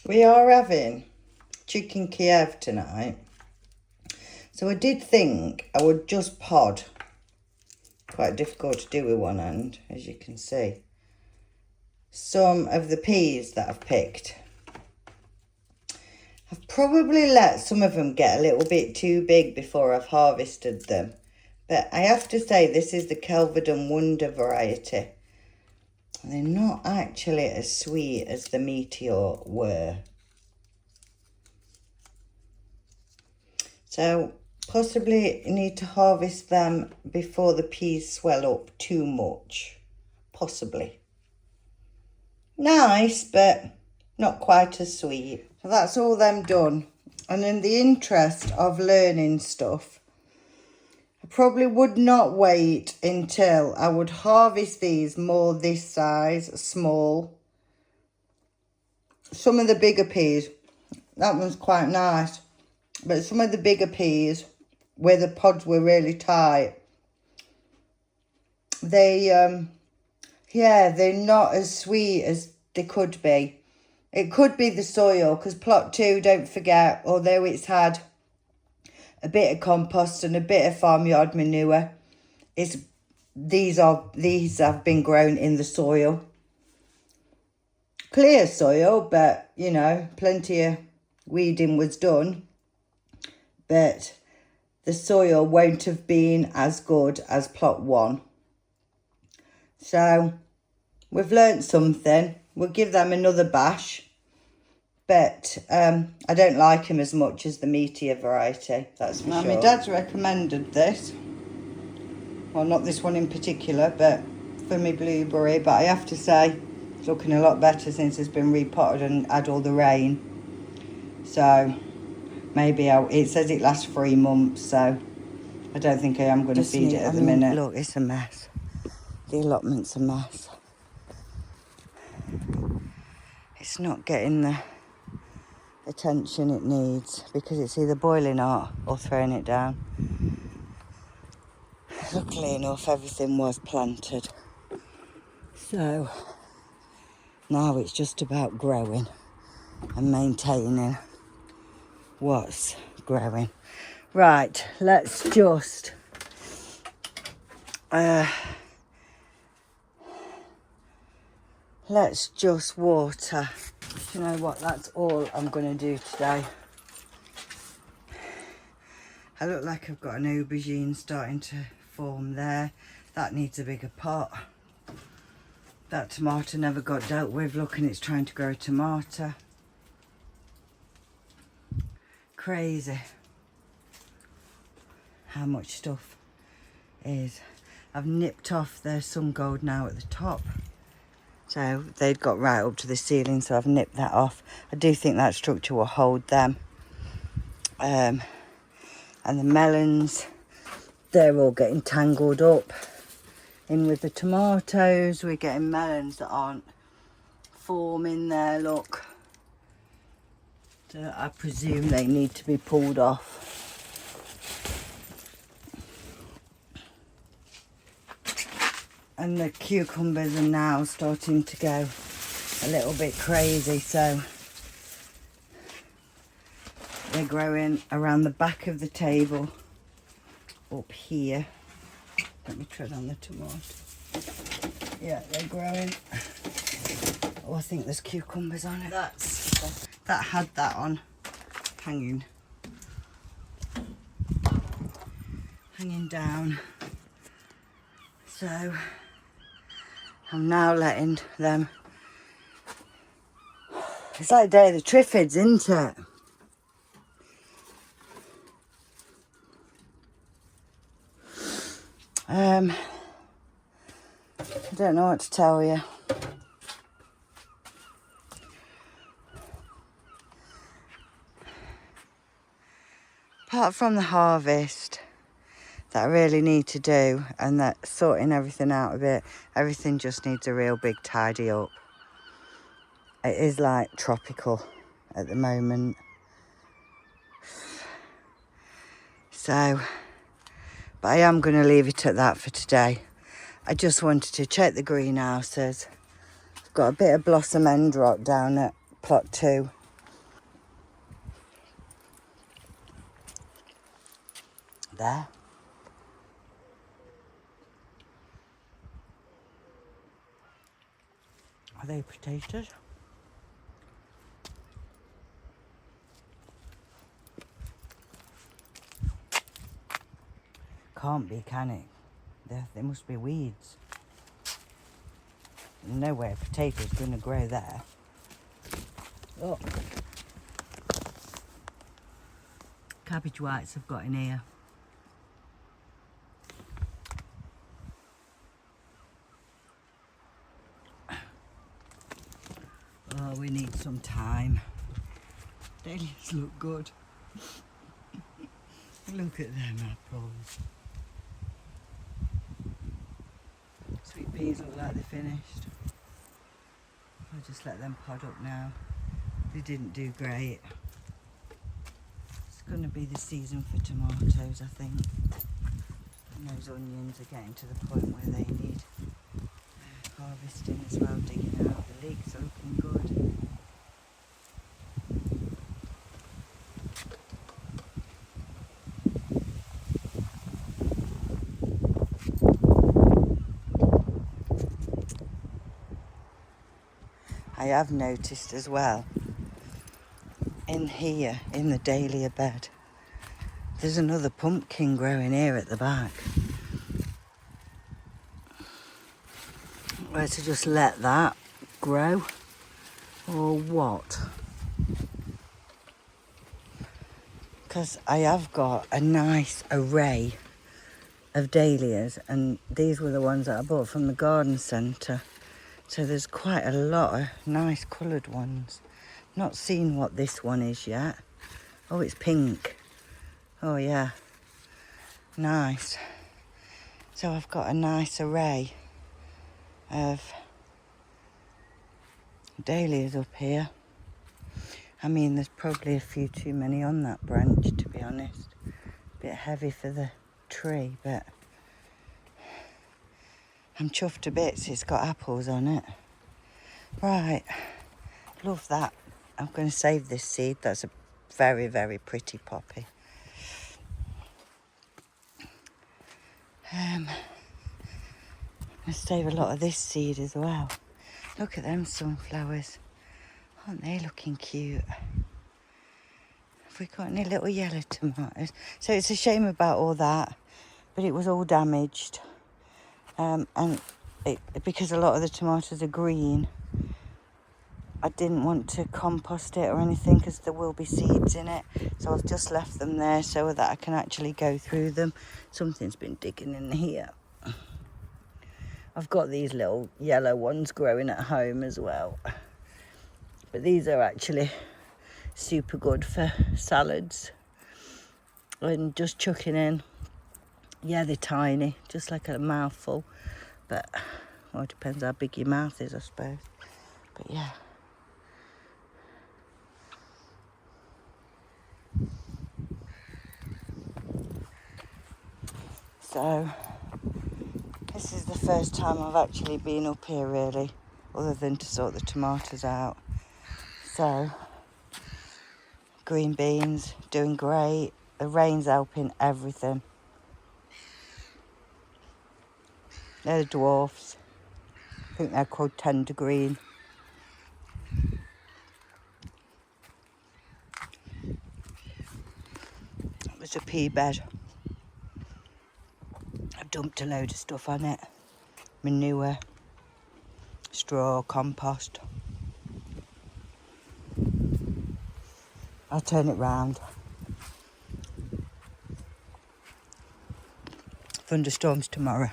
We are having chicken Kiev tonight. So I did think I would just pod. Quite difficult to do with one hand, as you can see. Some of the peas that I've picked. I've probably let some of them get a little bit too big before I've harvested them. But I have to say this is the Kelvedon Wonder variety. They're not actually as sweet as the Meteor were. So possibly need to harvest them before the peas swell up too much. Possibly. Nice, but not quite as sweet. So that's all them done. And in the interest of learning stuff, I probably would not wait until I would harvest these more this size, small. Some of the bigger peas, that one's quite nice. But some of the bigger peas, where the pods were really tight, they're not as sweet as they could be. It could be the soil, because plot 2, don't forget, although it's had a bit of compost and a bit of farmyard manure, these have been grown in the soil. Clear soil, but, you know, plenty of weeding was done. But the soil won't have been as good as plot 1. So we've learnt something. We'll give them another bash. But I don't like them as much as the Meteor variety, that's for sure. My dad's recommended this. Well, not this one in particular, but for me blueberry. But I have to say, it's looking a lot better since it's been repotted and had all the rain. So maybe it says it lasts 3 months, so I don't think I am going to feed it at the minute. Look, it's a mess. The allotment's a mess. It's not getting the attention it needs because it's either boiling hot or throwing it down. Luckily enough, everything was planted. So now it's just about growing and maintaining what's growing. Right, let's just water. You know what, that's all I'm going to do today. I look like I've got an aubergine starting to form there. That needs a bigger pot. That tomato never got dealt with. Look, and it's trying to grow a tomato. Crazy how much stuff is. I've nipped off the sun gold now at the top. So they'd got right up to the ceiling, so I've nipped that off. I do think that structure will hold them. And the melons, they're all getting tangled up in with the tomatoes. We're getting melons that aren't forming there, look. So I presume they need to be pulled off. And the cucumbers are now starting to go a little bit crazy, so they're growing around the back of the table up here. Let me tread on the tomato. Yeah, they're growing. Oh, I think there's cucumbers on it. That had that on hanging down. So I'm now letting them. It's like day of the Triffids, isn't it? I don't know what to tell you. Apart from the harvest that I really need to do, and that sorting everything out a bit, everything just needs a real big tidy up. It is like tropical at the moment. So, but I am going to leave it at that for today. I just wanted to check the greenhouses. I've got a bit of blossom end rot down at plot 2. There. Are they potatoes? Can't be, can it? They must be weeds. No way a potato's going to grow there. Oh. Cabbage whites I've got in here. Oh, we need some time. Dahlias look good. Look at them apples. Sweet peas look like they're finished. I'll just let them pod up now. They didn't do great. It's going to be the season for tomatoes, I think. And those onions are getting to the point where they need harvesting as well, digging out. The leeks are looking good. I have noticed as well, in here, in the dahlia bed, there's another pumpkin growing here at the back. Where to just let that grow, or what? Because I have got a nice array of dahlias, and these were the ones that I bought from the garden centre. So there's quite a lot of nice coloured ones. Not seen what this one is yet. Oh, it's pink. Oh yeah, nice. So I've got a nice array of dahlias up here. I mean, there's probably a few too many on that branch, to be honest. A bit heavy for the tree, but I'm chuffed to bits. It's got apples on it. Right, love that. I'm going to save this seed. That's a very, very pretty poppy. I'm going to save a lot of this seed as well. Look at them sunflowers. Aren't they looking cute? Have we got any little yellow tomatoes? So it's a shame about all that, but it was all damaged. Because a lot of the tomatoes are green, I didn't want to compost it or anything because there will be seeds in it. So I've just left them there so that I can actually go through them. Something's been digging in here. I've got these little yellow ones growing at home as well. But these are actually super good for salads. And just chucking in. Yeah, they're tiny, just like a mouthful. But, well, it depends how big your mouth is, I suppose. But yeah. So, this is the first time I've actually been up here, really, other than to sort the tomatoes out. So, green beans, doing great. The rain's helping everything. They're the dwarfs. I think they're called tender green. It was a pea bed. I've dumped a load of stuff on it. Manure, straw, compost. I'll turn it round. Thunderstorms tomorrow.